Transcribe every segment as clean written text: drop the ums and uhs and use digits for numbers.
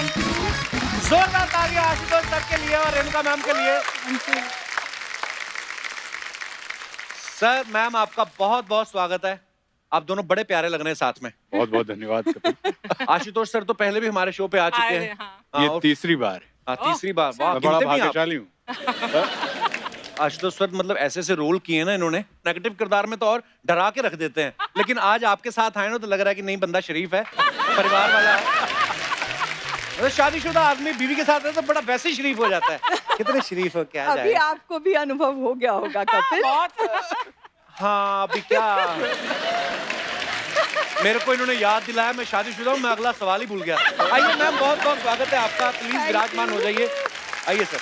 जोरदार तालियां आशुतोष सर के लिए और रेणुका मैम के लिए। सर मैम आपका बहुत बहुत स्वागत है। आप दोनों बड़े प्यारे लग रहे हैं साथ में। बहुत बहुत धन्यवाद कपिल। आशुतोष सर तो पहले भी हमारे शो पे आ चुके हैं। ये तीसरी बार है। तीसरी बार। वाह, मैं बड़ा गिनते भी हैं आप। भाग्यशाली हूँ। आशुतोष सर मतलब ऐसे ऐसे रोल किए ना इन्होंने, नेगेटिव किरदार में तो और डरा के रख देते हैं, लेकिन आज आपके साथ आए ना तो लग रहा है कि नहीं, बंदा शरीफ है, परिवार वाला है। मतलब शादीशुदा आदमी बीवी के साथ है तो बड़ा वैसे ही शरीफ हो जाता है। कितने शरीफ हो क्या अभी आपको भी अनुभव हो गया होगा कपिल। हाँ अभी क्या, मेरे को इन्होंने याद दिलाया, मैं शादीशुदा हूँ, मैं अगला सवाल ही भूल गया। आइए मैम, बहुत बहुत स्वागत है आपका, प्लीज विराजमान हो जाइए। आइए सर।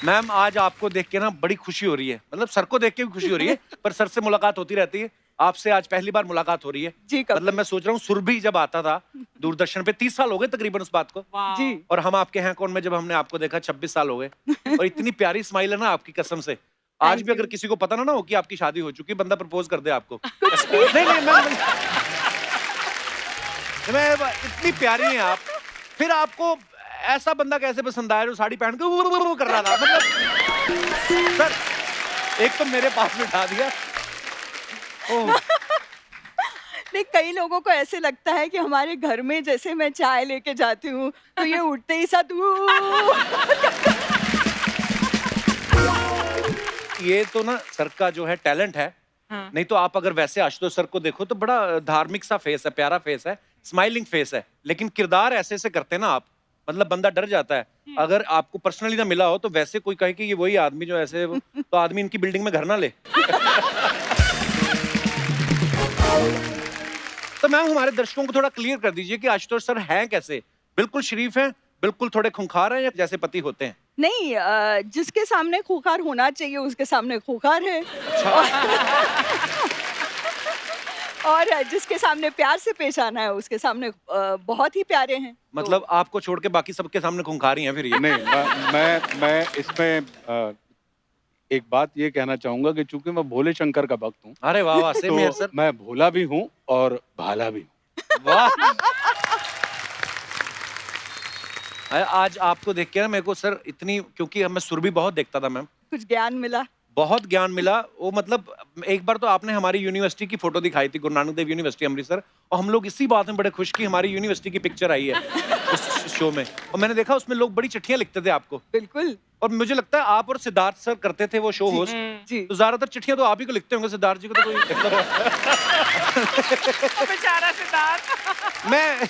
मैम आज आपको देख के ना बड़ी खुशी हो रही है, मतलब सर को देख के भी खुशी हो रही है, पर सर से मुलाकात होती रहती है, आपसे आज पहली बार मुलाकात हो रही है। जी मतलब मैं सोच रहा हूँ सुरभि जब आता था दूरदर्शन पे, 30 साल हो गए तकरीबन उस बात को। जी। और हम आपके हैं कौन में जब हमने आपको देखा 26 साल हो गए। और इतनी प्यारी स्माइल है ना आपकी, कसम से। आज भी अगर किसी को पता ना हो कि आपकी शादी हो चुकी, बंदा प्रपोज कर दे आपको। नहीं नहीं मैं इतनी प्यारी हैं आप, फिर आपको ऐसा बंदा कैसे पसंद आया जो साड़ी पहन के वो कर रहा था। मतलब सर एक तो मेरे पास बिठा दिया। ओह नहीं, कई लोगों को ऐसे लगता है कि हमारे घर में जैसे मैं चाय लेके जाती हूँ तो ये उठते ही साथ ये तो ना सर का जो है टैलेंट है। हाँ। नहीं तो आप अगर वैसे आशुतोष सर को देखो तो बड़ा धार्मिक सा फेस है, प्यारा फेस है, स्माइलिंग फेस है, लेकिन किरदार ऐसे ऐसे करते हैं ना आप, मतलब बंदा डर जाता है। अगर आपको पर्सनली ना मिला हो तो वैसे कोई कहे कि ये वही आदमी जो ऐसे, तो आदमी इनकी बिल्डिंग में घर ना ले। तो मैम हमारे दर्शकों को थोड़ा क्लियर कर दीजिए कि आशुतोष सर हैं कैसे, बिल्कुल शरीफ हैं, बिल्कुल थोड़े खूंखार हैं, या जैसे पति होते हैं? नहीं, जिसके सामने खूंखार होना चाहिए उसके सामने खूंखार है। और जिसके सामने प्यार से पेश आना है उसके सामने बहुत ही प्यारे हैं। मतलब आपको छोड़ के बाकी सबके सामने खूंखार ही हैं फिर ये? नहीं, मैं इसमें एक बात ये कहना चाहूंगा कि चूंकि मैं भोले शंकर का भक्त हूँ, अरे वाह वाह, सेम हियर तो सर। मैं भोला भी हूँ और भाला भी हूँ। वाह। आज आपको देख के ना मेरे को सर इतनी, क्योंकि मैं सुरभि बहुत देखता था मैम, कुछ ज्ञान मिला। बहुत ज्ञान मिला। वो मतलब एक बार तो आपने हमारी यूनिवर्सिटी की फोटो दिखाई थी, गुरु नानक देव यूनिवर्सिटी अमृतसर, और हम लोग इसी बात में बड़े खुश कि हमारी यूनिवर्सिटी की पिक्चर आई है उस शो में, और मैंने देखा उसमें लोग बड़ी चिट्ठियां लिखते थे आपको। बिल्कुल। और मुझे लगता है आप और सिद्धार्थ सर करते थे वो शो होस्ट, जी। तो ज्यादातर चिट्ठियां तो आप ही को लिखते होंगे, सिद्धार्थ जी को तो कोई बेचारा सिद्धार्थ। मैं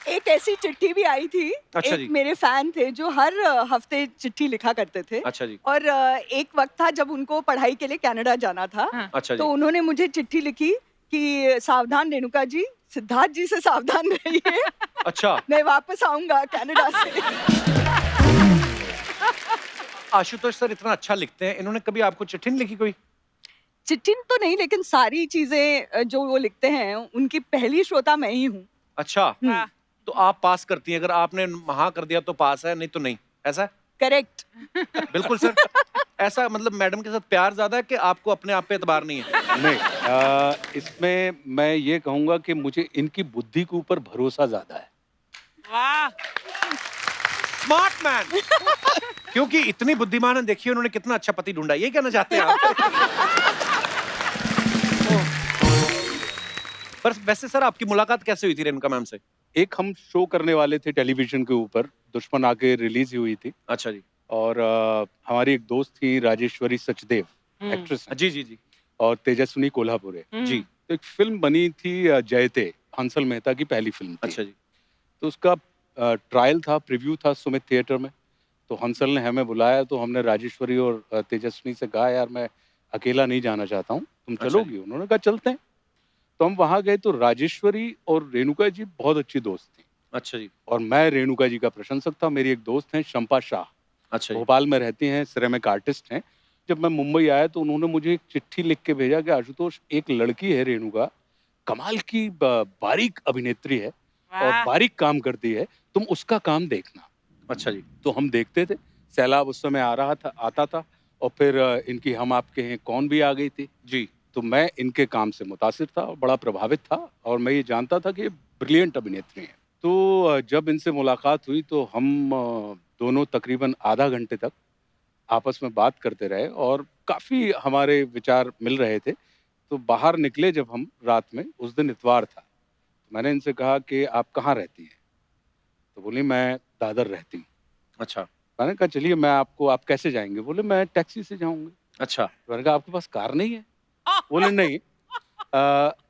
एक ऐसी चिट्ठी भी आई थी। अच्छा जी। एक मेरे फैन थे जो हर हफ्ते चिट्ठी लिखा करते थे। अच्छा जी। और एक वक्त था जब उनको पढ़ाई के लिए कनाडा जाना था। अच्छा जी। तो उन्होंने मुझे चिट्ठी लिखी कि सावधान रेणुका जी, सिद्धार्थ जी से सावधान रहिए। अच्छा। मैं वापस आऊंगा कनाडा से। आशुतोष सर इतना अच्छा लिखते हैं, इन्होंने कभी आपको चिट्ठी नहीं लिखी कोई? चिट्ठी तो नहीं, लेकिन सारी चीजें जो वो लिखते हैं उनकी पहली श्रोता मैं ही हूँ। अच्छा। तो आप पास करती हैं, अगर आपने हाँ कर दिया तो पास है, नहीं तो नहीं, ऐसा? करेक्ट। बिल्कुल सर। ऐसा मतलब मैडम के साथ प्यार ज्यादा है कि आपको अपने आप पे एतबार नहीं है? नहीं, इसमें मैं ये कहूंगा कि मुझे इनकी बुद्धि के ऊपर भरोसा ज्यादा है। वाह, स्मार्ट मैन। क्योंकि इतनी बुद्धिमान है, देखिए उन्होंने कितना अच्छा पति ढूंढा, ये कहना चाहते हैं आप? पर वैसे सर आपकी मुलाकात कैसे हुई थी रेणुका मैम से? एक हम शो करने वाले थे टेलीविजन के ऊपर, दुश्मन आके रिलीज हुई थी। अच्छा जी। और हमारी एक दोस्त थी राजेश्वरी सचदेव, एक्ट्रेस हैं, जी जी जी। और तेजस्विनी कोल्हापुरे जी। तो एक फिल्म बनी थी जयते, हंसल मेहता की पहली फिल्म थी। अच्छा जी। तो उसका ट्रायल था, प्रीव्यू था सुमित थिएटर में। तो हंसल ने हमें बुलाया, तो हमने राजेश्वरी और तेजस्विनी से कहा यार मैं अकेला नहीं जाना चाहता हूँ, तुम अच्छा चलोगी? उन्होंने कहा चलते हैं। तो हम वहां गए तो राजेश्वरी और रेणुका जी बहुत अच्छी दोस्त थी। अच्छा जी। और मैं रेणुका जी का प्रशंसक था। मेरी एक दोस्त हैं शंपा शाह, अच्छा जी। भोपाल में रहती हैं, सिरेमिक आर्टिस्ट हैं। जब मैं मुंबई आया तो उन्होंने मुझे एक चिट्ठी लिख के भेजा कि आशुतोष, एक लड़की है रेणुका, कमाल की बारीक अभिनेत्री है और बारीक काम करती है, तुम उसका काम देखना। अच्छा जी। तो हम देखते थे, सैलाब उस समय आ रहा था, आता था, और फिर इनकी हम आपके हैं कौन भी आ गई थी जी। तो मैं इनके काम से मुतासिर था और बड़ा प्रभावित था और मैं ये जानता था कि ये ब्रिलियंट अभिनेत्री हैं। तो जब इनसे मुलाकात हुई तो हम दोनों तकरीबन आधा घंटे तक आपस में बात करते रहे और काफ़ी हमारे विचार मिल रहे थे। तो बाहर निकले जब हम रात में, उस दिन इतवार था। मैंने इनसे कहा कि आप कहाँ रहती हैं? तो बोली मैं दादर रहती हूँ। अच्छा, मैंने कहा चलिए मैं आपको आप कैसे जाएँगे? बोले मैं टैक्सी से जाऊँगी। अच्छा। मैंने कहा आपके पास कार नहीं है? बोले नहीं,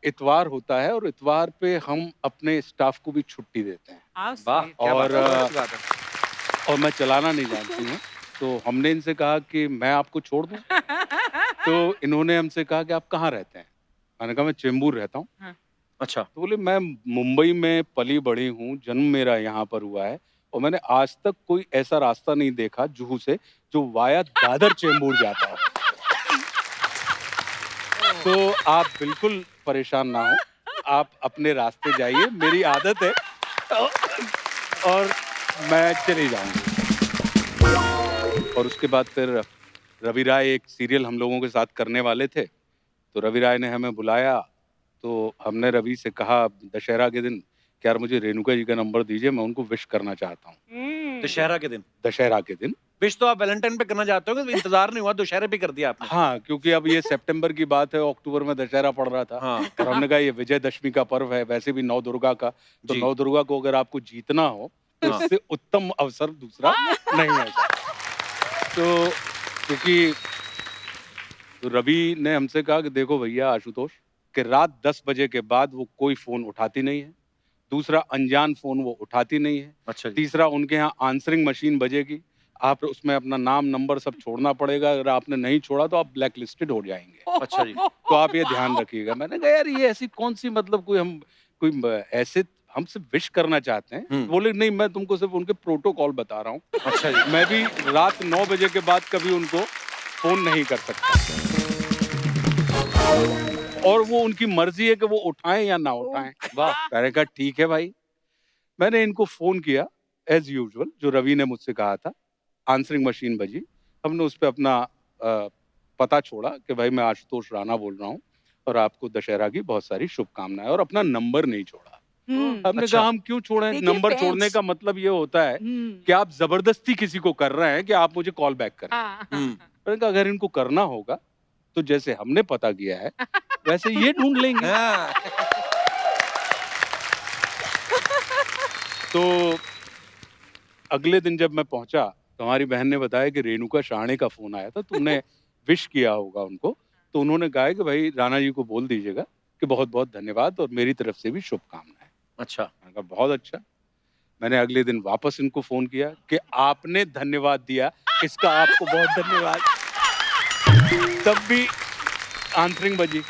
इतवार होता है और इतवार पे हम अपने स्टाफ को भी छुट्टी देते हैं वाह! क्या बात और है, बहुत अच्छी बात है। और मैं चलाना नहीं जानती हूँ। तो हमने इनसे कहा कि मैं आपको छोड़ दूँ? तो इन्होंने हमसे कहा कि आप कहाँ रहते हैं? मैंने कहा मैं चेंबूर रहता हूँ। अच्छा, तो बोले मैं मुंबई में पली-बड़ी हूँ, जन्म मेरा यहाँ पर हुआ है और मैंने आज तक कोई ऐसा रास्ता नहीं देखा जुहू से जो वाया दादर चेंबूर जाता हो। तो आप बिल्कुल परेशान ना हों, आप अपने रास्ते जाइए, मेरी आदत है और मैं चली जाऊँगी। और उसके बाद फिर रवि राय एक सीरियल हम लोगों के साथ करने वाले थे, तो रवि राय ने हमें बुलाया, तो हमने रवि से कहा दशहरा के दिन कि यार मुझे रेणुका जी का नंबर दीजिए, मैं उनको विश करना चाहता हूँ। दशहरा के दिन। दशहरा के दिन। विश तो आप वैलेंटाइन पे करना चाहते हो, इंतजार नहीं हुआ, दशहरे पे कर दिया आपने। हाँ, क्योंकि अब ये सितंबर की बात है, अक्टूबर में दशहरा पड़ रहा था हाँ। और हमने कहा ये विजयदशमी का पर्व है, वैसे भी नौ दुर्गा का, तो जी। नौ दुर्गा को अगर आपको जीतना हो, तो हाँ। इससे उत्तम अवसर दूसरा नहीं है। तो क्योंकि तो रवि ने हमसे कहा कि देखो भैया आशुतोष कि रात 10 बजे के बाद वो कोई फ़ोन उठाती नहीं है। दूसरा अनजान फ़ोन वो उठाती नहीं है। अच्छा जी। तीसरा उनके यहाँ आंसरिंग मशीन बजेगी। आप उसमें अपना नाम, नंबर सब छोड़ना पड़ेगा। अगर आपने नहीं छोड़ा तो आप ब्लैक लिस्टेड हो जाएँगे। अच्छा जी। तो आप ये ध्यान रखिएगा। मैंने कहा यार ये ऐसी कौन-सी मतलब कोई ऐसे हमसे विश करना चाहते हैं। हुँ। बोले नहीं मैं तुमको सिर्फ़ उनके प्रोटोकॉल बता रहा हूँ। अच्छा जी। मैं भी रात 9 बजे के बाद कभी उनको फ़ोन नहीं कर सकता। और वो उनकी मर्ज़ी है कि वो उठाएँ या ना उठाएँ। वाह! मैंने कहा ठीक है भाई। मैंने इनको फ़ोन किया एज़ यूजुअल जो रवि ने मुझसे कहा था। आंसरिंग मशीन बजी। हमने उस पे अपना पता छोड़ा कि भाई मैं आशुतोष राणा बोल रहा हूँ और आपको दशहरा की बहुत सारी शुभकामनाएँ और अपना नंबर नहीं छोड़ा। हमने अच्छा। कहा हम क्यों छोड़ें? देखिए, नंबर छोड़ने फैन्स का मतलब ये होता है हुँ। कि आप ज़बरदस्ती किसी को कर रहे हैं कि आप मुझे कॉल बैक करें। हुँ। मैंने कहा अगर इनको करना होगा तो जैसे हमने पता किया है वैसे ये ढूँढ लेंगे। हाँ। तो अगले दिन जब मैं पहुँचा तो हमारी बहन ने बताया कि रेणुका शहाणे का फ़ोन आया था, तुमने विश किया होगा उनको। तो उन्होंने कहा है कि भाई राणा जी को बोल दीजिएगा कि बहुत-बहुत धन्यवाद और मेरी तरफ से भी शुभकामनाएँ। अच्छा। मैंने कहा बहुत अच्छा। मैंने अगले दिन वापस इनको फ़ोन किया कि आपने धन्यवाद दिया, इसका आपको बहुत धन्यवाद। तब भी आंसरिंग बजी।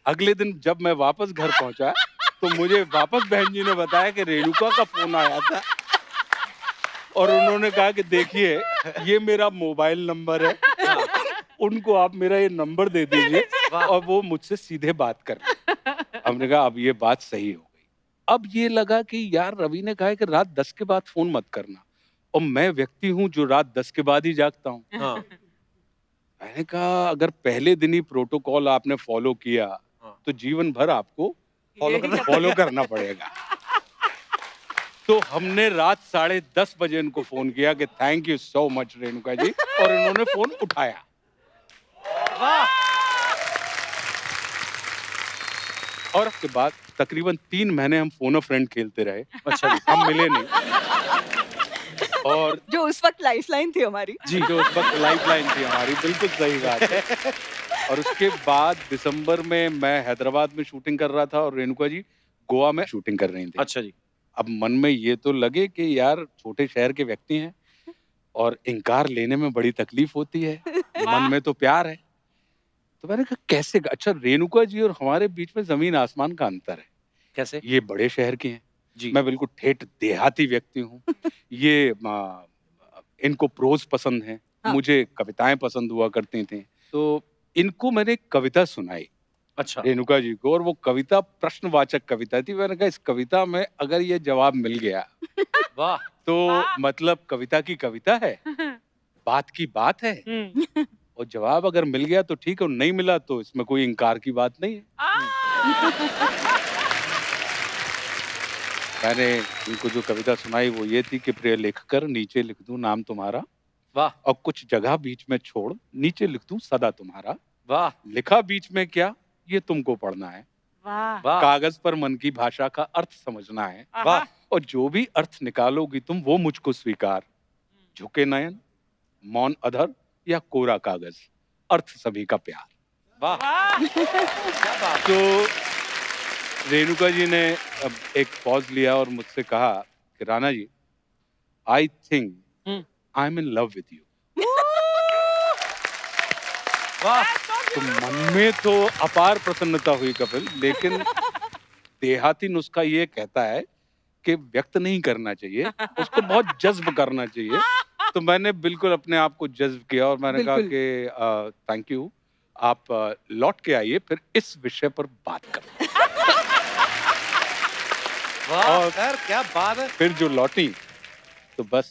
अगले दिन जब मैं वापस घर पहुँचा तो मुझे वापस बहन जी ने बताया कि रेणुका का फ़ोन आया था और उन्होंने कहा कि देखिए ये मेरा मोबाइल नंबर है, उनको आप मेरा ये नंबर दे दीजिए और वो मुझसे सीधे बात कर लें। हमने कहा अब ये बात सही हो गई। अब ये लगा कि यार रवि ने कहा है कि रात 10 के बाद फ़ोन मत करना और मैं व्यक्ति हूँ जो रात 10 के बाद ही जागता हूँ। हाँ। मैंने कहा अगर पहले दिन ही प्रोटोकॉल आपने फ़ॉलो किया, हाँ। तो जीवन भर आपको फॉलो फ़ॉलो करना पड़ेगा। तो हमने रात 10:30 बजे इनको फ़ोन किया कि thank you so much Renuka ji और इन्होंने फ़ोन उठाया। वाह! और उसके बाद तकरीबन 3 महीने हम फ़ोन अ फ्रेंड खेलते रहे। अच्छा जी। हम मिले नहीं। और जो उस वक़्त लाइफ़लाइन थी हमारी। जी, जो उस वक़्त लाइफ़लाइन थी हमारी, बिल्कुल सही बात है। और उसके बाद दिसंबर में मैं हैदराबाद में शूटिंग कर रहा था और रेणुका जी गोवा में शूटिंग कर रही थी। अच्छा जी। अब मन में ये तो लगे कि यार छोटे शहर के व्यक्ति हैं और इनकार लेने में बड़ी तकलीफ होती है, मन में तो प्यार है। तो मैंने कहा कैसे अच्छा रेणुका जी और हमारे बीच में ज़मीन आसमान का अंतर है। कैसे? ये बड़े शहर की हैं, जी। मैं बिल्कुल ठेठ देहाती व्यक्ति हूँ। ये इनको प्रोज़ पसंद है, हाँ। मुझे कविताएँ पसंद हुआ करती थीं। तो इनको मैंने एक कविता सुनाई अच्छा। रेणुका जी को और वो कविता प्रश्नवाचक कविता थी। मैंने कहा इस कविता में अगर ये जवाब मिल गया वाह! तो मतलब कविता की कविता है, बात की बात है। और जवाब अगर मिल गया तो ठीक है, और नहीं मिला तो इसमें कोई इनकार की बात नहीं है। मैंने उनको जो कविता सुनाई वो ये थी कि प्रिय लिखकर नीचे लिख दूं नाम तुम्हारा, वाह और कुछ जगह बीच में छोड़ नीचे लिख दूं सदा तुम्हारा। वाह लिखा बीच में क्या ये तुमको पढ़ना है, वाह वाह कागज पर मन की भाषा का अर्थ समझना है, वाह और जो भी अर्थ निकालोगी तुम वो मुझको स्वीकार। झुके नयन, मौन अधर या कोरा कागज, अर्थ सभी का प्यार। वाह क्या बात। तो रेणुका जी ने अब एक पॉज लिया और मुझसे कहा कि Rana ji, I think I am in love with you. वाह तो मन में तो अपार प्रसन्नता हुई कपिल, लेकिन देहाती नुस्खा ये कहता है कि व्यक्त नहीं करना चाहिए, उसको बहुत जज्ब करना चाहिए। तो मैंने बिल्कुल अपने आप को जज्ब किया और मैंने कहा कि थैंक यू, आप लौट के आइए फिर इस विषय पर बात करें। वाह और- सर क्या बात है। फिर जो लौटी तो बस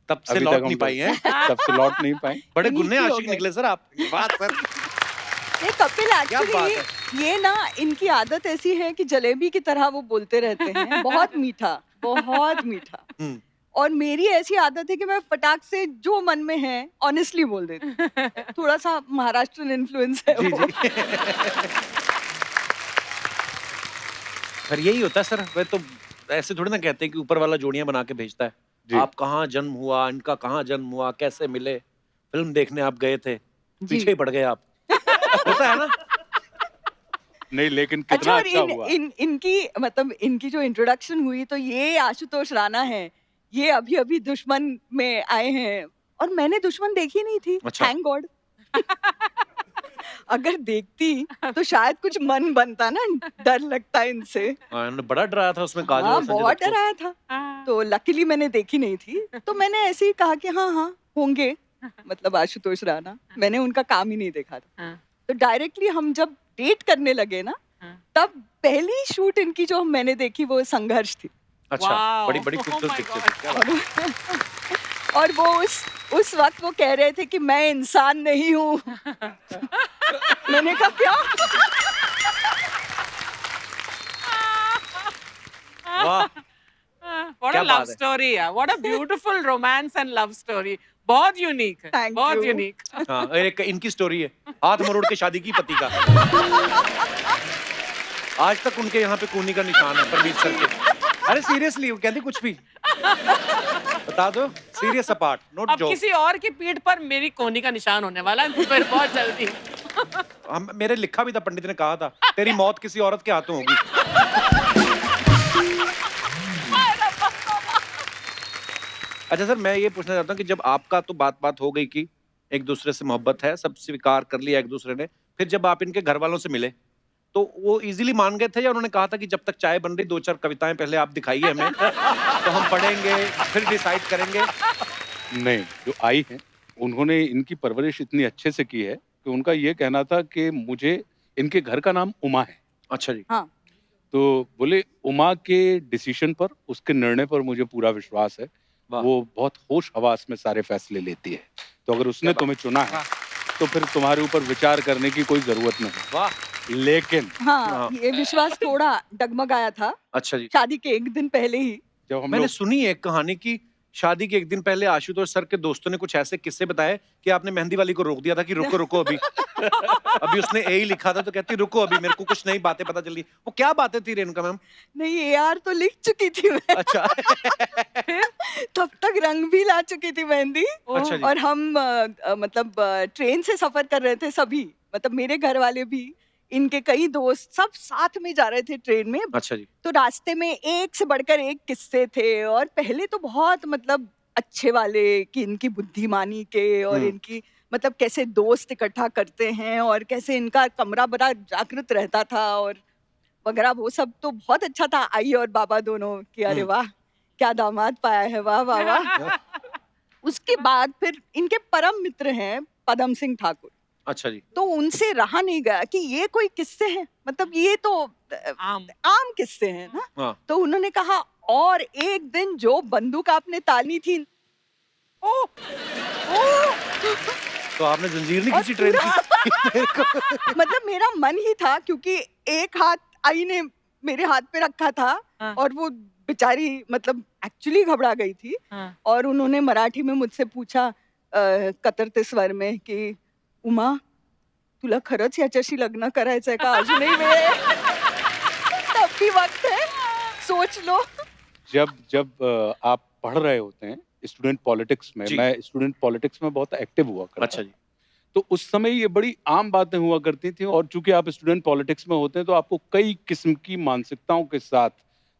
तब से अभी लौट तक हम नहीं पाई है। तब से लौट नहीं पाए। बड़े इन्हीं गुन्ने की हो आशिक गए। निकले सर आप। बात सर ये कपिल बात एक्चुअली ये ना इनकी आदत ऐसी है कि जलेबी की तरह वो बोलते रहते हैं, बहुत मीठा, बहुत मीठा। हम्म। और मेरी ऐसी आदत है कि मैं फटाक से जो मन में है ऑनेस्टली बोल देती हूँ। थोड़ा सा महाराष्ट्रन इन्फ्लुएंस है जी वो। जी। पर यही होता है सर, वे तो ऐसे थोड़ी ना कहते हैं कि ऊपर वाला जोड़ियां बना के भेजता है। जी। आप कहाँ जन्म हुआ, इनका कहाँ जन्म हुआ, कैसे मिले, फिल्म देखने आप गए थे, पीछे ही पड़ गए आप। होता है ना। नहीं, लेकिन अच्छा, कितना और अच्छा हुआ। इनकी मतलब इनकी जो इंट्रोडक्शन हुई तो ये आशुतोष राणा है, ये अभी अभी दुश्मन में आए हैं और मैंने दुश्मन देखी नहीं थी। अच्छा। Thank God. अगर देखती तो शायद कुछ मन बनता ना, डर लगता है इनसे। हाँ, इन्होंने बड़ा डराया था उसमें काजल हाँ, और संजय बहुत दत्त को। डराया था। तो लकीली मैंने देखी नहीं थी, तो मैंने ऐसे ही कहा कि हाँ हाँ होंगे, मतलब आशुतोष राणा। मैंने उनका काम ही नहीं देखा था। तो डायरेक्टली हम जब डेट करने लगे ना, तब पहली शूट इनकी जो मैंने देखी वो संघर्ष थी। अच्छा, Wow. बड़ी बड़ी Oh खूबसूरत my पिक्चर God. थी। क्या बात। और वो उस वक्त वो कह रहे थे कि मैं इंसान नहीं हूँ। मैंने कहा क्या? वाह What क्या a बात love है। story है। What a beautiful romance and love story. बहुत यूनिक है। Thank बहुत you. यूनिक। हाँ, और एक इनकी स्टोरी है, हाथ मरोड़ के शादी की पति का। आज तक उनके यहाँ पे कूनी का निशान है परमीत सर के। अरे सीरियसली, वो कहती कुछ भी बता दो, सीरियस अपार्ट, नोट अब जोक। किसी और की पीठ पर मेरी कोहनी का निशान होने वाला है फिर बहुत जल्दी। हम मेरे लिखा भी था, पंडित ने कहा था तेरी मौत किसी औरत के हाथों होगी। अच्छा सर, मैं ये पूछना चाहता हूँ कि जब आपका तो बात हो गई कि एक दूसरे से मोहब्बत है, सब स्वीकार कर लिया एक दूसरे ने, फिर जब आप इनके घर वालों से मिले तो वो इजीली मान गए थे या उन्होंने कहा था कि जब तक चाय बन रही 2-4 कविताएं पहले आप दिखाइए हमें तो हम पढ़ेंगे फिर डिसाइड करेंगे? नहीं, जो आई है उन्होंने इनकी परवरिश इतनी अच्छे से की है कि उनका ये कहना था कि मुझे, इनके घर का नाम उमा है, अच्छा जी। हाँ, तो बोले उमा के डिसीजन पर, उसके निर्णय पर मुझे पूरा विश्वास है। वाह। वो बहुत होश हवास में सारे फैसले लेती है, तो अगर उसने क्या बात। तुम्हें चुना है तो फिर तुम्हारे ऊपर विचार करने की कोई जरूरत नहीं। वाह। लेकिन हाँ, हाँ। ये विश्वास थोड़ा डगमगाया था अच्छा जी। शादी के एक दिन पहले ही। जब हम मैंने लोग सुनी है एक कहानी की शादी के एक दिन पहले आशुतोष सर के दोस्तों ने कुछ ऐसे किस्से बताए कि आपने मेहंदी वाली को रोक दिया था कि रुको रुको अभी अभी उसने ए ही लिखा था तो कहती रुको अभी मेरे को कुछ नई बातें पता चली। वो क्या बातें थी रेणुका मैम? नहीं, AR तो लिख चुकी थी मैं। अच्छा। तब तक रंग भी ला चुकी थी मेहंदी। अच्छा जी। और हम मतलब ट्रेन से सफर कर रहे थे सभी, मतलब मेरे घर वाले भी, इनके कई दोस्त, सब साथ में जा रहे थे ट्रेन में। अच्छा जी। तो रास्ते में एक से बढ़कर एक किस्से थे और पहले तो बहुत मतलब अच्छे वाले कि इनकी बुद्धिमानी के और इनकी मतलब कैसे दोस्त इकट्ठा करते हैं और कैसे इनका कमरा बड़ा जागृत रहता था और वगैरह, वो सब तो बहुत अच्छा था। आई और बाबा दोनों कि अरे वाह क्या दामाद पाया है, वाह वाह वाह। उसके बाद फिर इनके परम मित्र हैं पदम सिंह ठाकुर, अच्छा जी। तो उनसे रहा नहीं गया कि ये कोई किस्से हैं, मतलब ये तो आम किस्से हैं ना। हाँ। तो उन्होंने कहा और एक दिन जो बंदूक आपने तानी थी, तो आपने जंजीर नहीं खींची ट्रेन की? मतलब मेरा मन ही था, क्योंकि एक हाथ आई ने मेरे हाथ पे रखा था हाँ। और वो बेचारी मतलब एक्चुअली घबरा गई थी हाँ। और उन्होंने मराठी में मुझसे पूछा कतरते स्वर में कि उमा तुला खरंच याच्याशी लग्न करायचंय का, अजूनही वेळ आहे? तब भी वक्त है, सोच लो. जब आप पढ़ रहे होते हैं स्टूडेंट पॉलिटिक्स में, जी। मैं स्टूडेंट पॉलिटिक्स में बहुत एक्टिव हुआ करता अच्छा था। जी। तो उस समय ये बड़ी आम बातें हुआ करती थी, और चूंकि आप स्टूडेंट पॉलिटिक्स में होते हैं तो आपको कई किस्म की मानसिकताओं के साथ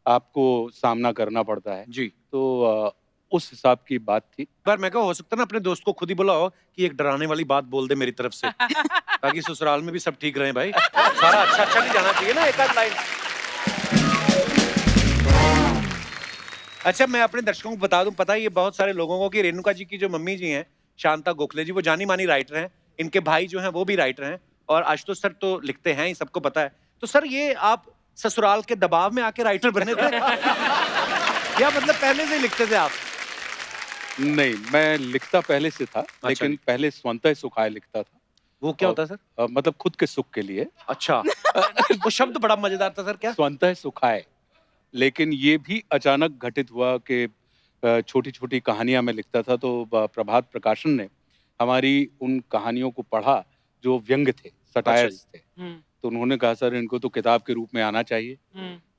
आपको सामना करना पड़ता है। जी। तो उस हिसाब की बात थी। पर मैं कहा हो सकता है ना अपने दोस्त को खुद ही बुलाओ कि एक डराने वाली बात बोल दे मेरी तरफ से, ताकि ससुराल में भी सब ठीक रहे भाई। सारा अच्छा अच्छा नहीं जाना चाहिए ना, एक आध लाइन। अच्छा, मैं अपने दर्शकों को बता दूं, पता है ये बहुत सारे लोगों को कि रेणुका जी की जो मम्मी जी हैं शांता गोखले जी, वो जानी मानी राइटर हैं। इनके भाई जो हैं वो भी राइटर हैं, और आशुतोष सर तो लिखते हैं ही, सबको पता है। तो सर ये आप ससुराल के दबाव में आके राइटर बने थे या मतलब पहले से ही लिखते थे आप? नहीं, मैं लिखता पहले से था, लेकिन जी। पहले स्वतः सुखाए लिखता था। वो क्या होता है सर? मतलब खुद के सुख के लिए अच्छा। वो शब्द बड़ा मजेदार था सर। क्या? स्वतः सुखाए। लेकिन ये भी अचानक घटित हुआ कि छोटी छोटी कहानियां मैं लिखता था, तो प्रभात प्रकाशन ने हमारी उन कहानियों को पढ़ा जो व्यंग थे, सटायर्स थे। तो उन्होंने कहा सर इनको तो किताब के रूप में आना चाहिए।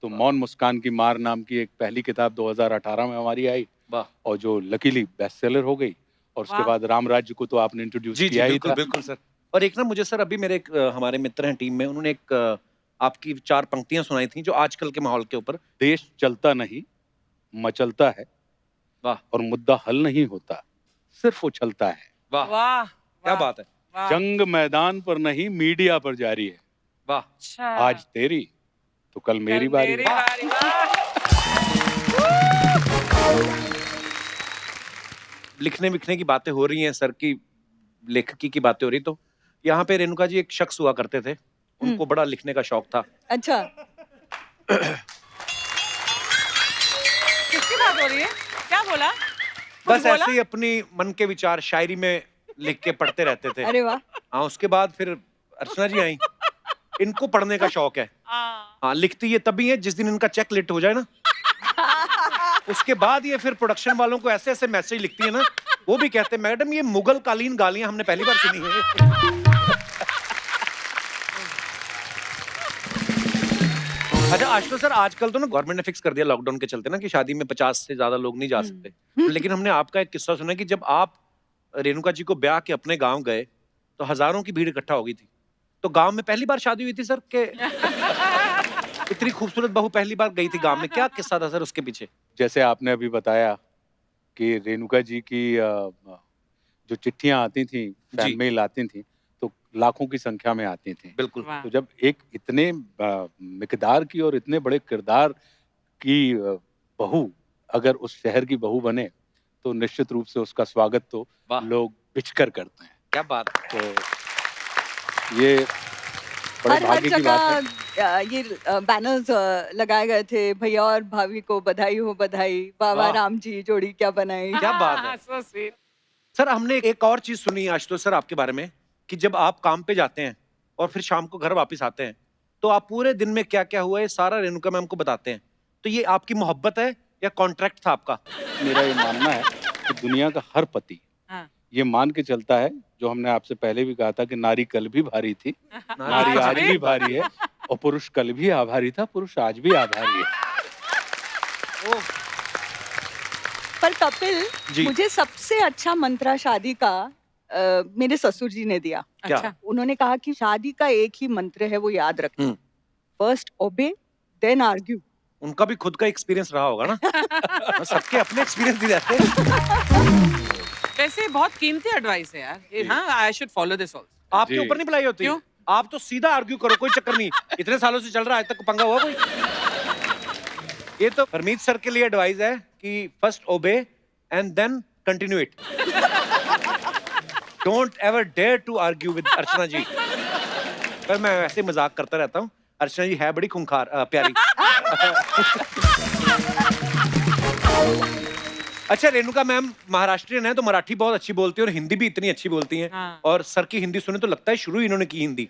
तो मौन मुस्कान की मार नाम की एक पहली किताब 2018 में हमारी आई, वाह। और जो लकीली बेस्ट सेलर हो गई। और उसके वाह। बाद राम राज्य को तो आपने इंट्रोड्यूस जी जी, किया ही बिल्कुल था। बिल्कुल सर। और एक ना मुझे सर अभी मेरे एक हमारे मित्र हैं टीम में, उन्होंने एक आपकी 4 पंक्तियां सुनाई थी जो आजकल के माहौल के ऊपर। देश चलता नहीं, मचलता है। वाह। और मुद्दा हल नहीं होता, सिर्फ उछलता है। वाह, वाह। क्या वाह, बात है। वाह। जंग मैदान पर नहीं, मीडिया पर जारी है। वाह। अच्छा। आज तेरी तो कल मेरी बारी मेरी है। बारी। वाह। लिखने विखने की बातें हो रही हैं सर की, लेखकी की बातें हो रही, तो यहाँ पे रेणुका जी एक शख्स हुआ करते थे, उनको बड़ा लिखने का शौक था। अच्छा. किसकी बात हो रही है? क्या बोला? कुछ बस बोला? ऐसे ही अपनी मन के विचार शायरी में लिख के पढ़ते रहते थे। अरे वाह. हाँ, उसके बाद फिर अर्चना जी आई, इनको पढ़ने का शौक है। हाँ। हाँ, लिखती ये तभी है जिस दिन इनका चेक लेट हो जाए ना, उसके बाद ये फिर प्रोडक्शन वालों को ऐसे ऐसे मैसेज लिखती है ना, वो भी कहते हैं मैडम ये मुगल कालीन गालियां हमने पहली बार सुनी है। अच्छा आशुतोष सर, आजकल तो ना गवर्नमेंट ने फिक्स कर दिया लॉकडाउन के चलते ना कि शादी में 50 से ज्यादा लोग नहीं जा सकते, लेकिन हमने आपका एक किस्सा सुना कि जब आप रेणुका जी को ब्याह के अपने गांव गए तो हजारों की भीड़ इकट्ठा हो गई थी। तो गांव में पहली बार शादी हुई थी सर के इतनी खूबसूरत बहू पहली बार गई थी गांव में, क्या किस्सा था सर उसके पीछे? जैसे आपने अभी बताया कि रेणुका जी की जो चिट्ठियां आती थी, फैन मेल आती थी, तो लाखों की संख्या में आती थी। बिल्कुल। वाह। तो जब एक इतने मिकदार की और इतने बड़े किरदार की बहू अगर उस शहर की बहू बने, तो निश्चित रूप से उसका स्वागत तो वाह। लोग बिछकर करते हैं। क्या बात है। तो ये बड़े हर भाग्य की बात है। जगह ये बैनर्स लगाए गए थे, भैया और भाभी को बधाई हो बधाई, बाबा वाह। राम जी जोड़ी क्या बनाई. क्या बात है। So sweet. सर हमने एक और चीज सुनी आशुतोष सर आपके बारे में कि जब आप काम पे जाते हैं और फिर शाम को घर वापस आते हैं तो आप पूरे दिन में क्या क्या हुआ है सारा रेणुका मैम को बताते हैं। तो ये आपकी मोहब्बत है या कॉन्ट्रैक्ट था आपका? मेरा ये मानना है कि दुनिया का हर पति हाँ। ये मान के चलता है, जो हमने आपसे पहले भी कहा था कि नारी कल भी भारी थी, नारी आज भी भारी है, और पुरुष कल भी आभारी था, पुरुष आज भी आभारी है। पर कपिल, जी। मुझे सबसे अच्छा मंत्रा शादी का मेरे ससुर जी ने दिया. क्या? अच्छा। उन्होंने कहा कि शादी का एक ही मंत्र है, वो याद रखना, फर्स्ट ओबे देन आर्ग्यू. उनका भी खुद का एक्सपीरियंस रहा होगा ना। सबके अपने एक्सपीरियंस भी रहते हैं। वैसे बहुत कीमती एडवाइस है यार ये, हाँ I should follow this also. आपके जी। ऊपर नहीं बुलाई होती? क्यों? आप तो सीधा आर्ग्यू करो, कोई चक्कर नहीं। इतने सालों से चल रहा है, आज तक पंगा हुआ कोई? ये तो हरमीत सर के लिए एडवाइस है कि first obey and then continue it. Don't ever dare to argue with Archana ji. पर मैं वैसे ही मजाक करता रहता हूँ, अर्चना जी है बड़ी खूंखार प्यारी। अच्छा रेणुका मैम महाराष्ट्रियन है तो मराठी बहुत अच्छी बोलती है और हिंदी भी इतनी अच्छी बोलती हैं। हाँ। और सर की हिंदी सुने तो लगता है शुरू ही इन्होंने की हिंदी।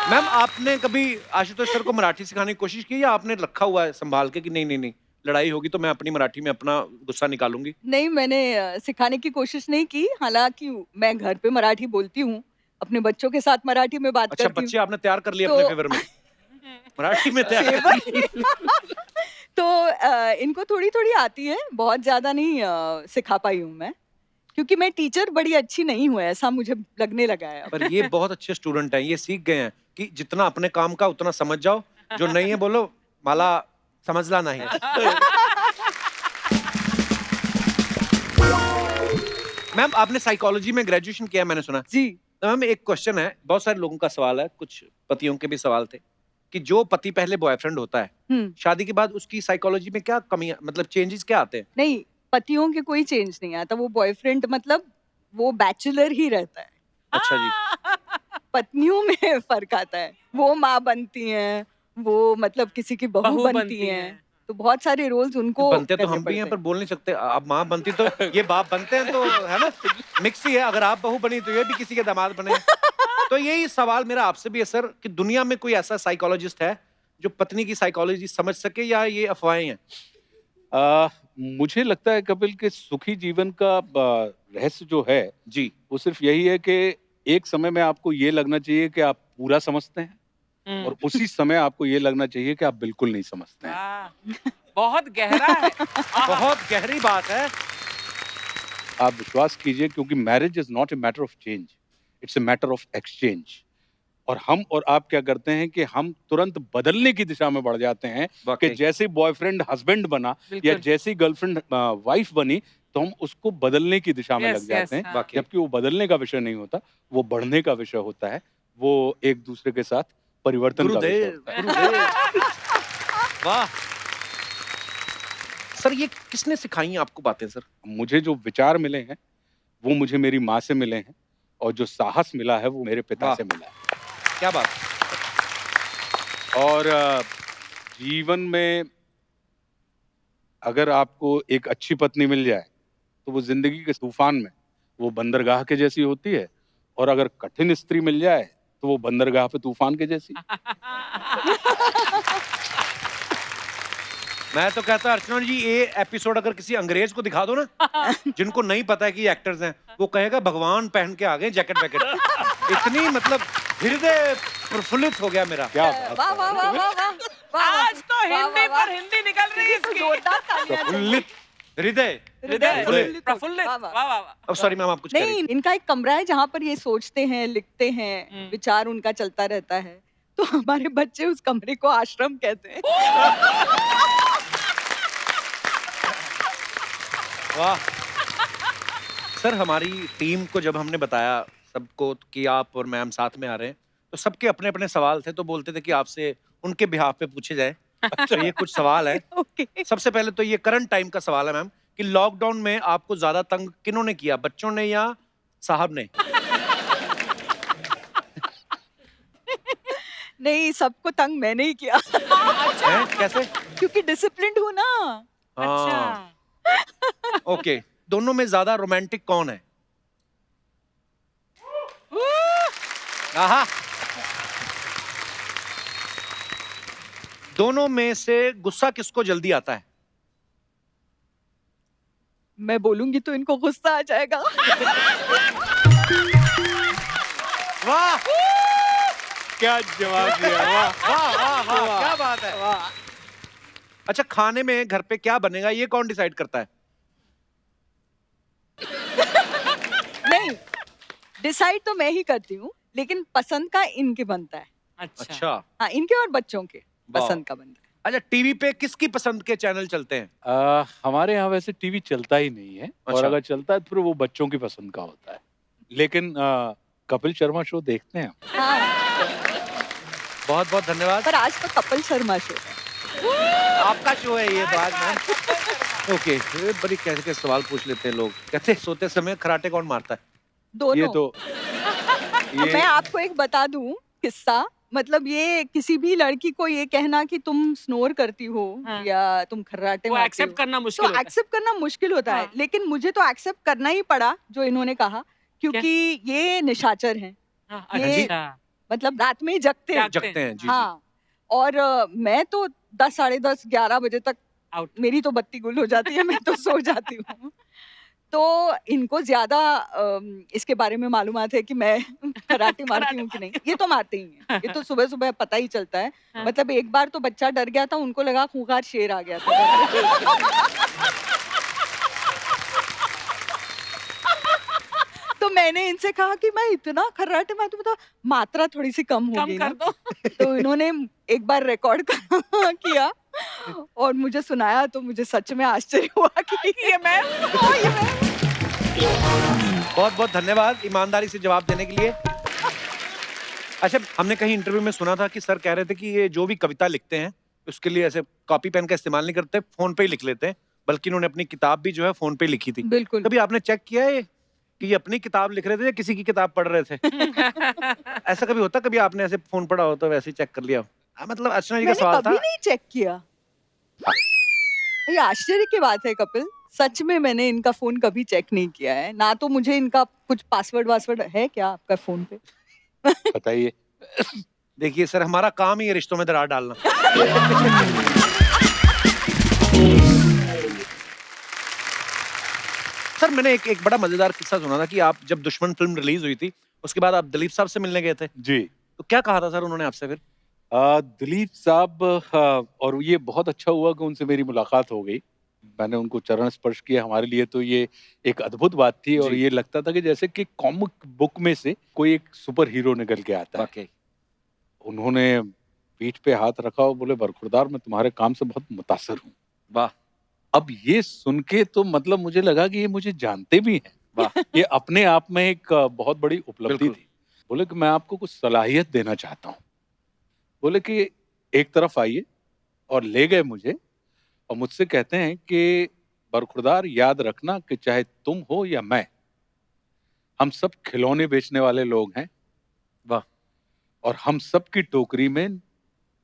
मैम आपने कभी आशुतोष सर को मराठी सिखाने की कोशिश की या आपने रखा हुआ है संभाल के कि नहीं नहीं नहीं लड़ाई होगी तो मैं अपनी मराठी में अपना गुस्सा निकालूंगी? नहीं, मैंने सिखाने की कोशिश नहीं की। हालांकि मैं घर पे मराठी बोलती हूँ, अपने बच्चों के साथ मराठी में बात अच्छा करती बच्चे हूँ। आपने तैयार कर लिए तो- अपने फेवर में मराठी में तैयार कर लिए। तो इनको थोड़ी थोड़ी आती है, बहुत ज्यादा नहीं सिखा पाई हूँ मैं, क्योंकि मैं टीचर बड़ी अच्छी नहीं हूँ, ऐसा मुझे लगने लगा है अब। पर ये बहुत अच्छे स्टूडेंट हैं, ये सीख गए हैं कि जितना अपने काम का उतना समझ जाओ, जो नहीं है बोलो माला समझला नहीं। मैम आपने साइकोलॉजी में ग्रेजुएशन किया मैंने सुना। जी। तो मैम एक क्वेश्चन है, बहुत सारे लोगों का सवाल है, कुछ पतियों के भी सवाल थे कि जो पति पहले बॉयफ्रेंड होता है शादी के बाद उसकी साइकोलॉजी में क्या कमियां मतलब चेंजेस क्या आते हैं? नहीं, पतियों के कोई चेंज नहीं आता, वो बॉयफ्रेंड मतलब वो बैचलर ही रहता है। अच्छा जी। पत्नियों में फर्क आता है, वो माँ बनती हैं, वो मतलब किसी की बहू बहू बनती बनती हैं, हैं। तो बहुत सारे रोल्स उनको बनते तो करने हम भी हैं पड़ते पर बोल नहीं सकते। आप माँ बनती तो ये बाप बनते हैं तो है ना, मिक्स ही है। अगर आप बहू बनी तो ये भी किसी के दामाद बने। तो यही सवाल मेरा आपसे भी है सर कि दुनिया में कोई ऐसा साइकोलॉजिस्ट है जो पत्नी की साइकोलॉजी समझ सके या ये अफवाहें हैं? मुझे लगता है कपिल के सुखी जीवन का रहस्य जो है जी। वो सिर्फ यही है कि एक समय में आपको ये लगना चाहिए कि आप पूरा समझते हैं और उसी समय आपको ये लगना चाहिए कि आप बिल्कुल नहीं समझते हैं। वाह, बहुत गहरा है। बहुत गहरी बात है। आप विश्वास कीजिए क्योंकि marriage is not a matter of change, it's a matter of exchange. और हम और आप क्या करते हैं कि हम तुरंत बदलने की दिशा में बढ़ जाते हैं कि वाकई। जैसे बॉयफ्रेंड हस्बैंड बना या बिल्कुल। जैसी गर्लफ्रेंड वाइफ बनी तो हम उसको बदलने की दिशा में Yes, लग जाते yes, हैं, हाँ। वाकई। जबकि वो बदलने का विषय नहीं होता, वो बढ़ने का विषय होता है, वो एक दूसरे के साथ परिवर्तन का विषय गुरुदेव होता है। गुरुदेव वाह सर, ये किसने सिखाई आपको बातें सर? मुझे जो विचार मिले हैं वो मुझे मेरी माँ से मिले हैं और जो साहस मिला है वो मेरे पिता वाह। से मिला है। क्या बात। और जीवन में अगर आपको एक अच्छी पत्नी मिल जाए तो वो जिंदगी के तूफान में वो बंदरगाह के जैसी होती है, और अगर कठिन स्त्री मिल जाए तो वो बंदरगाह पे तूफान के जैसी। मैं तो कहता अर्चना जी ये एपिसोड अगर किसी अंग्रेज को दिखा दो ना जिनको नहीं पता है कि ये एक्टर्स हैं, वो कहेगा भगवान पहन के आ गए जैकेट वैकेट। इतनी मतलब हृदय प्रफुल्लित हो गया मेरा। क्या बात वाह है। वाह वाह वाह वाह वाह। आज तो वाह, हिंदी वाह, पर हिंदी निकल रही है तो इसकी। जोरदार तालियां चाहिए। प्रफुल्लित हृदय। हृदय प्रफुल्लित, प्रफुल्लित। वाह, वाह वाह। वाह वाह। अब सॉरी मैम आप कुछ कह रही नहीं, इनका एक कमरा है जहाँ पर ये सोचते हैं, लिखते हैं, विचार उनका चलता रहता है, तो हमारे बच्चे उस कमरे को आश्रम कहते हैं। वाह सर, हमारी टीम को जब हमने बताया सबको कि आप और मैम साथ में आ रहे हैं तो सबके अपने अपने सवाल थे, तो बोलते थे कि आपसे उनके बिहाफ पे पूछे जाए। तो ये कुछ सवाल है। ओके। सबसे पहले तो ये करंट टाइम का सवाल है मैम कि लॉकडाउन में आपको ज्यादा तंग किन्होंने किया, बच्चों ने या साहब ने? नहीं, सबको तंग मैंने ही किया हैं? कैसे? क्योंकि डिसिप्लिन्ड हूँ ना। हाँ, अच्छा। ओके। दोनों में ज्यादा रोमांटिक कौन है? आहा। दोनों में से गुस्सा किसको जल्दी आता है? मैं बोलूंगी तो इनको गुस्सा आ जाएगा। वाह क्या जवाब दिया, वाह। वाह वाह वाह, क्या बात है। वाह। अच्छा, खाने में घर पे क्या बनेगा ये कौन डिसाइड करता है? नहीं, डिसाइड तो मैं ही करती हूँ, लेकिन पसंद का इनके बनता है। अच्छा। अच्छा हाँ, इनके और बच्चों के वाह। पसंद का बनता है। अच्छा, टीवी पे किसकी पसंद के चैनल चलते हैं? हमारे यहाँ वैसे टीवी चलता ही नहीं है, और अच्छा। अगर चलता है तो फिर वो बच्चों की पसंद का होता है, लेकिन कपिल शर्मा शो देखते हैं हम। हाँ, बहुत बहुत धन्यवाद। पर आज तो कपिल शर्मा शो है। आपका शो है ये बात मैम। ओके, ये बड़ी कैसे कैसे सवाल पूछ लेते हैं लोग। कहते हैं सोते समय खराटे कौन मारता है? दोनों। ये तो अब मैं आपको एक बता दूं किस्सा मतलब ये किसी भी लड़की को ये कहना कि तुम स्नोर करती हो हाँ। या तुम खर्राटे वो मारती एक्सेप्ट हो, करना तो मुश्किल होता है। एक्सेप्ट करना मुश्किल होता है। हाँ। लेकिन मुझे तो एक्सेप्ट करना ही पड़ा जो इन्होंने कहा, क्योंकि ये निशाचर हैं। हाँ, ये अच्छा। मतलब रात में ही जगते हैं। जागते जगते हैं जी जी। हाँ, और मैं तो 10 साढ़े 10 11 बजे तक आउट। मेरी तो बत्ती गुल हो जाती है, मैं तो सो जाती हूँ। तो इनको ज्यादा इसके बारे में मालूमात है कि मैं कराटे मारती हूँ कि नहीं। ये तो मारते ही हैं, ये तो सुबह सुबह पता ही चलता है। हाँ। मतलब एक बार तो बच्चा डर गया था, उनको लगा खूंखार शेर आ गया था। तो मैंने इनसे कहा कि मैं इतना खर्राटे मारती हूँ, तो मात्रा थोड़ी सी कम कम होगी ना। कर दो। तो इन्होंने एक बार रिकॉर्ड किया और मुझे सुनाया, तो मुझे सच में आश्चर्य हुआ कि ये मैं हाँ, ये मैं। बहुत बहुत धन्यवाद ईमानदारी से जवाब देने के लिए। अच्छा, हमने कहीं इंटरव्यू में सुना था कि सर कह रहे थे कि ये जो भी कविता लिखते हैं उसके लिए ऐसे कॉपी पेन का इस्तेमाल नहीं करते, फोन पे ही लिख लेते हैं, बल्कि इन्होंने अपनी किताब भी जो है फोन पे ही लिखी थी। बिल्कुल। कभी आपने चेक किया है कि ये अपनी किताब लिख रहे थे या किसी की किताब पढ़ रहे थे? ऐसा कभी होता, कभी आपने ऐसे फोन पढ़ा हो तो वैसे ही चेक कर लिया? मतलब अर्चना जी का मैंने सवाल कभी था। नहीं चेक किया। ये आश्चर्य की बात है कपिल, सच में मैंने इनका फोन कभी चेक नहीं किया है। ना तो मुझे इनका कुछ पासवर्ड वासवर्ड है क्या आपका फोन पे? बताइए। देखिए सर, हमारा काम ही है रिश्तों में दरार डालना। सर मैंने एक बड़ा मजेदार किस्सा सुना था कि आप जब दुश्मन फिल्म रिलीज हुई थी उसके बाद आप दिलीप साहब से मिलने गए थे, जी। तो क्या कहा था सर उन्होंने आपसे फिर? दिलीप साहब, और ये बहुत अच्छा हुआ कि उनसे मेरी मुलाकात हो गई। मैंने उनको चरण स्पर्श किया, हमारे लिए तो ये एक अद्भुत बात थी और जी। ये लगता था कि जैसे कि कॉमिक बुक में से कोई एक सुपर हीरो निकल के आता है। वाकई। उन्होंने पीठ पे हाथ रखा और बोले, बरखुरदार, मैं तुम्हारे काम से बहुत मुतासर हूँ। वाह अब ये सुन के तो मतलब मुझे लगा कि ये मुझे जानते भी हैं। वाह। ये अपने आप में एक बहुत बड़ी उपलब्धि बिल्कुल। थी। बोले कि मैं आपको कुछ सलाहियत देना चाहता हूँ। बोले कि एक तरफ आइए, और ले गए मुझे और मुझसे कहते हैं कि बरखुरदार, याद रखना कि चाहे तुम हो या मैं, हम सब खिलौने बेचने वाले लोग हैं। वाह। और हम सब की टोकरी में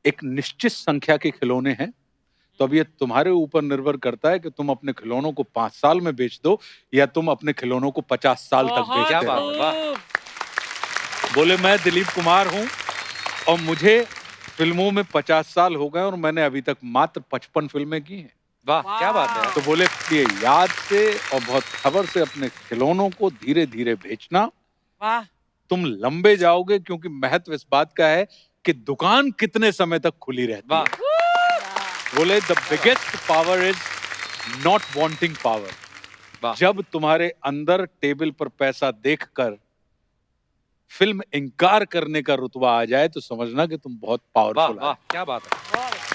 एक निश्चित संख्या के खिलौने हैं। तो अब ये तुम्हारे ऊपर निर्भर करता है कि तुम अपने खिलौनों को 5 साल में बेच दो या तुम अपने खिलौनों को 50 साल तक बहुत क्या बेचते बात रहो। है, वाह। खूब। बोले, मैं दिलीप कुमार हूं और मुझे फिल्मों में 50 साल हो गए और मैंने अभी तक मात्र 55 फिल्में की हैं। वाह क्या बात है। तो बोले, ये याद से और बहुत खबर से अपने खिलौनों को धीरे धीरे बेचना। वाह। तुम लंबे जाओगे, क्योंकि महत्व इस बात का है कि दुकान कितने समय तक खुली रहती वाह। है। बोले, the biggest power is not wanting power. वाह। जब तुम्हारे अंदर टेबल पर पैसा देखकर फिल्म इनकार करने का रुतबा आ जाए तो समझना कि तुम बहुत वाह पावरफुल वाह आदमी। क्या बात है।